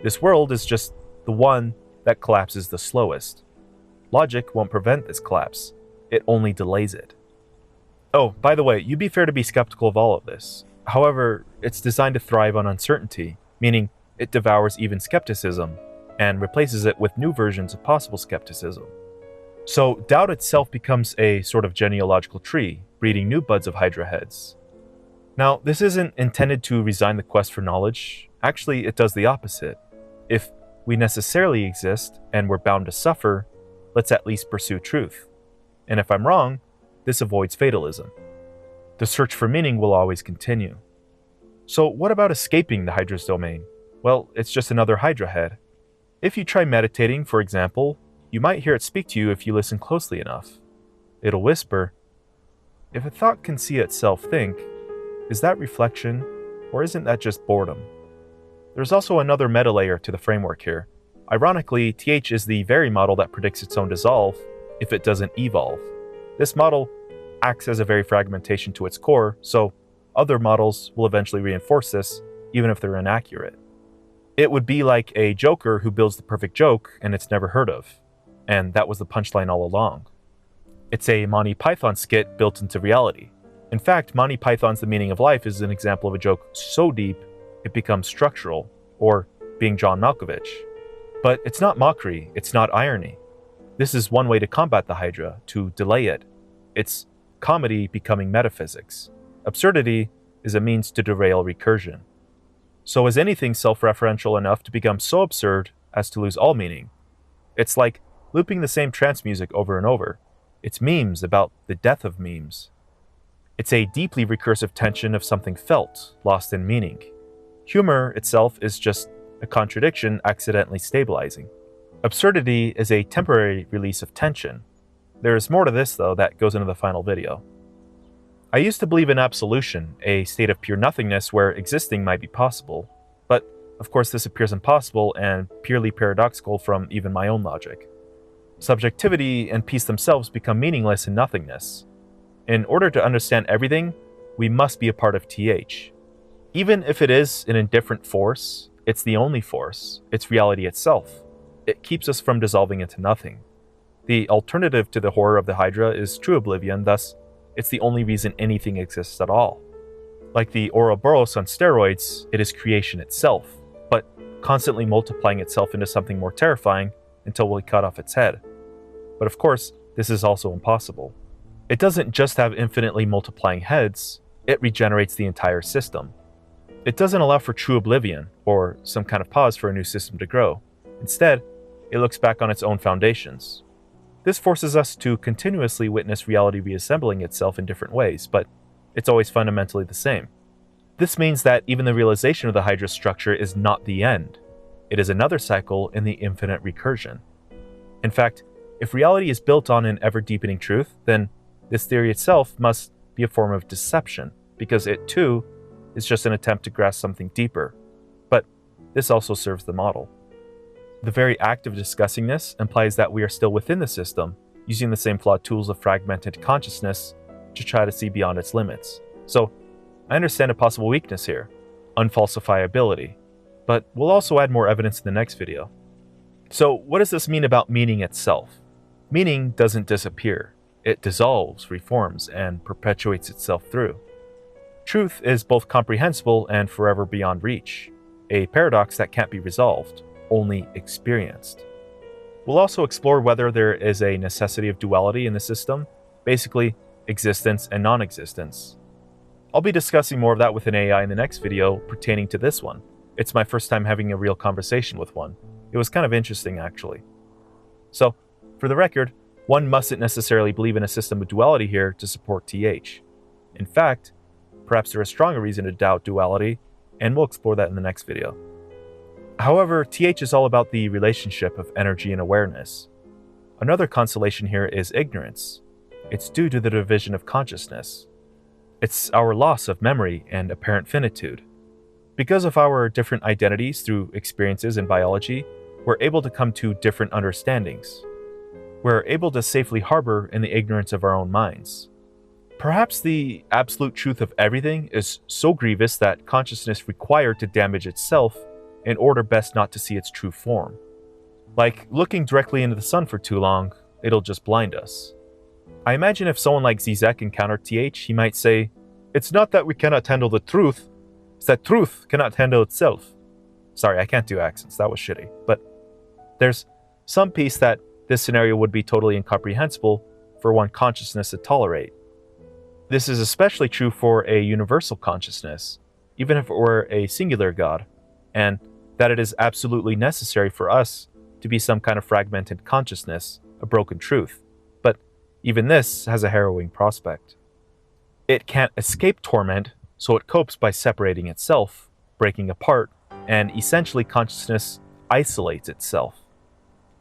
This world is just the one that collapses the slowest. Logic won't prevent this collapse. It only delays it. Oh, by the way, you'd be fair to be skeptical of all of this. However, it's designed to thrive on uncertainty, meaning it devours even skepticism and replaces it with new versions of possible skepticism. So doubt itself becomes a sort of genealogical tree, breeding new buds of Hydra heads. Now, this isn't intended to resign the quest for knowledge. Actually, it does the opposite. If we necessarily exist and we're bound to suffer, let's at least pursue truth. And if I'm wrong, this avoids fatalism. The search for meaning will always continue. So what about escaping the Hydra's domain? Well, it's just another Hydra head. If you try meditating, for example, you might hear it speak to you if you listen closely enough. It'll whisper, "If a thought can see itself think, is that reflection, or isn't that just boredom?" There's also another meta layer to the framework here. Ironically, TH is the very model that predicts its own dissolve if it doesn't evolve. This model acts as a very fragmentation to its core, so other models will eventually reinforce this, even if they're inaccurate. It would be like a joker who builds the perfect joke and it's never heard of. And that was the punchline all along. It's a Monty Python skit built into reality. In fact, Monty Python's The Meaning of Life is an example of a joke so deep it becomes structural, or being John Malkovich. But it's not mockery, it's not irony. This is one way to combat the Hydra, to delay it. It's comedy becoming metaphysics. Absurdity is a means to derail recursion. So is anything self-referential enough to become so absurd as to lose all meaning? It's like looping the same trance music over and over. It's memes about the death of memes. It's a deeply recursive tension of something felt, lost in meaning. Humor itself is just a contradiction accidentally stabilizing. Absurdity is a temporary release of tension. There is more to this, though, that goes into the final video. I used to believe in absolution, a state of pure nothingness where existing might be possible. But, of course, this appears impossible and purely paradoxical from even my own logic. Subjectivity and peace themselves become meaningless in nothingness. In order to understand everything, we must be a part of TH. Even if it is an indifferent force, it's the only force, it's reality itself. It keeps us from dissolving into nothing. The alternative to the horror of the Hydra is true oblivion, thus, it's the only reason anything exists at all. Like the Ouroboros on steroids, it is creation itself, but constantly multiplying itself into something more terrifying until we cut off its head. But of course, this is also impossible. It doesn't just have infinitely multiplying heads, it regenerates the entire system. It doesn't allow for true oblivion, or some kind of pause for a new system to grow. Instead, it looks back on its own foundations. This forces us to continuously witness reality reassembling itself in different ways, but it's always fundamentally the same. This means that even the realization of the Hydra structure is not the end. It is another cycle in the infinite recursion. In fact, if reality is built on an ever-deepening truth, then this theory itself must be a form of deception, because it too is just an attempt to grasp something deeper. But this also serves the model. The very act of discussing this implies that we are still within the system, using the same flawed tools of fragmented consciousness to try to see beyond its limits. So, I understand a possible weakness here, unfalsifiability, but we'll also add more evidence in the next video. So, what does this mean about meaning itself? Meaning doesn't disappear. It dissolves, reforms, and perpetuates itself through. Truth is both comprehensible and forever beyond reach, a paradox that can't be resolved, only experienced. We'll also explore whether there is a necessity of duality in the system, basically existence and non-existence. I'll be discussing more of that with an AI in the next video pertaining to this one. It's my first time having a real conversation with one. It was kind of interesting, actually. So, for the record, one mustn't necessarily believe in a system of duality here to support TH. In fact, perhaps there is stronger reason to doubt duality, and we'll explore that in the next video. However, TH is all about the relationship of energy and awareness. Another consolation here is ignorance. It's due to the division of consciousness. It's our loss of memory and apparent finitude. Because of our different identities through experiences in biology, we're able to come to different understandings. We're able to safely harbor in the ignorance of our own minds. Perhaps the absolute truth of everything is so grievous that consciousness required to damage itself in order best not to see its true form. Like looking directly into the sun for too long, it'll just blind us. I imagine if someone like Zizek encountered TH, he might say, "It's not that we cannot handle the truth, it's that truth cannot handle itself." Sorry, I can't do accents, that was shitty. But there's some piece that this scenario would be totally incomprehensible for one consciousness to tolerate. This is especially true for a universal consciousness, even if it were a singular God, and that it is absolutely necessary for us to be some kind of fragmented consciousness, a broken truth. But even this has a harrowing prospect. It can't escape torment, so it copes by separating itself, breaking apart, and essentially consciousness isolates itself.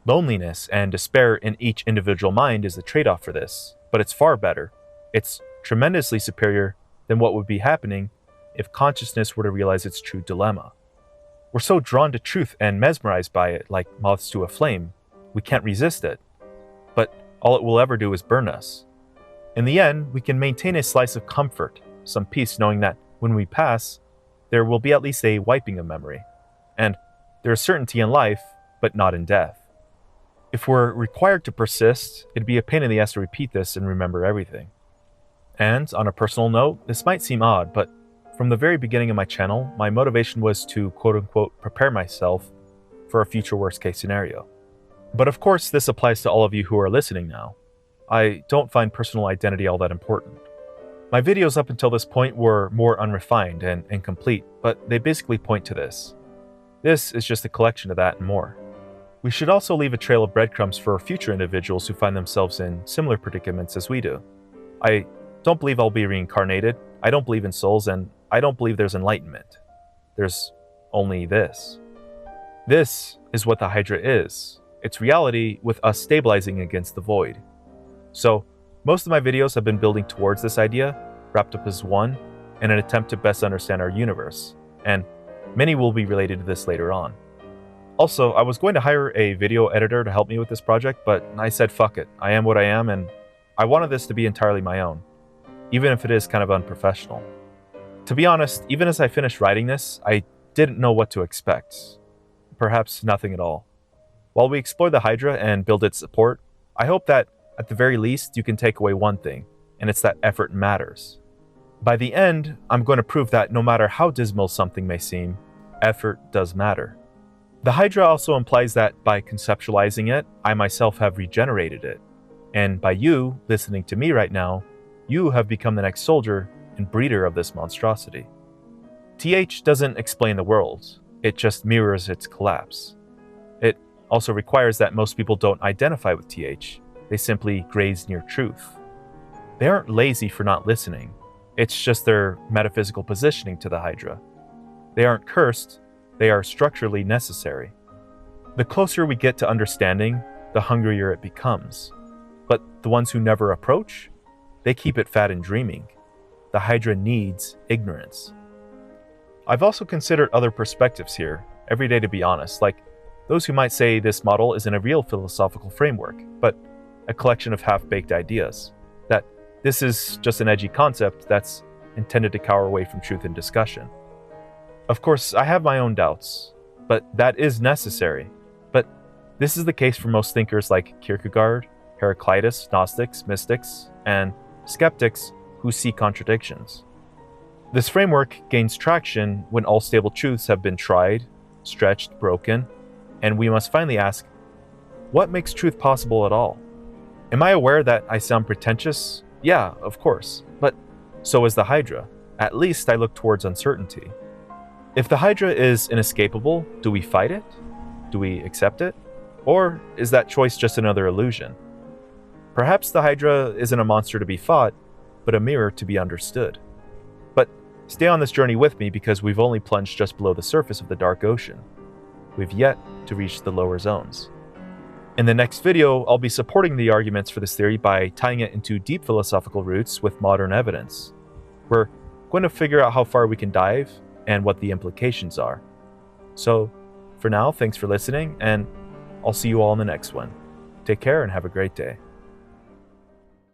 Loneliness and despair in each individual mind is the trade-off for this, but it's far better. It's tremendously superior than what would be happening if consciousness were to realize its true dilemma. We're so drawn to truth and mesmerized by it like moths to a flame, we can't resist it. But all it will ever do is burn us. In the end, we can maintain a slice of comfort, some peace knowing that when we pass, there will be at least a wiping of memory. And there is certainty in life, but not in death. If we're required to persist, it'd be a pain in the ass to repeat this and remember everything. And on a personal note, this might seem odd, but from the very beginning of my channel, my motivation was to quote-unquote prepare myself for a future worst-case scenario. But of course, this applies to all of you who are listening now. I don't find personal identity all that important. My videos up until this point were more unrefined and incomplete, but they basically point to this. This is just a collection of that and more. We should also leave a trail of breadcrumbs for future individuals who find themselves in similar predicaments as we do. I don't believe I'll be reincarnated, I don't believe in souls, and I don't believe there's enlightenment. There's only this. This is what the Hydra is. It's reality with us stabilizing against the void. So, most of my videos have been building towards this idea, wrapped up as one, in an attempt to best understand our universe, and many will be related to this later on. Also, I was going to hire a video editor to help me with this project, but I said fuck it, I am what I am, and I wanted this to be entirely my own, even if it is kind of unprofessional. To be honest, even as I finished writing this, I didn't know what to expect. Perhaps nothing at all. While we explore the Hydra and build its support, I hope that, at the very least, you can take away one thing, and it's that effort matters. By the end, I'm going to prove that no matter how dismal something may seem, effort does matter. The Hydra also implies that by conceptualizing it, I myself have regenerated it. And by you, listening to me right now, you have become the next soldier and breeder of this monstrosity. TH doesn't explain the world, it just mirrors its collapse. It also requires that most people don't identify with TH, they simply graze near truth. They aren't lazy for not listening, It's just their metaphysical positioning to the Hydra. They aren't cursed, they are structurally necessary. The closer we get to understanding, the hungrier it becomes. But the ones who never approach, they keep it fat and dreaming. The Hydra needs ignorance. I've also considered other perspectives here, every day to be honest, like those who might say this model isn't a real philosophical framework, but a collection of half-baked ideas, that this is just an edgy concept that's intended to cower away from truth and discussion. Of course, I have my own doubts, but that is necessary. But this is the case for most thinkers like Kierkegaard, Heraclitus, Gnostics, mystics, and skeptics who see contradictions. This framework gains traction when all stable truths have been tried, stretched, broken, and we must finally ask, what makes truth possible at all? Am I aware that I sound pretentious? Yeah, of course, but so is the Hydra. At least I look towards uncertainty. If the Hydra is inescapable, do we fight it? Do we accept it? Or is that choice just another illusion? Perhaps the Hydra isn't a monster to be fought, but a mirror to be understood. But stay on this journey with me because we've only plunged just below the surface of the dark ocean. We've yet to reach the lower zones. In the next video, I'll be supporting the arguments for this theory by tying it into deep philosophical roots with modern evidence. We're going to figure out how far we can dive and what the implications are. So, for now, thanks for listening, and I'll see you all in the next one. Take care and have a great day.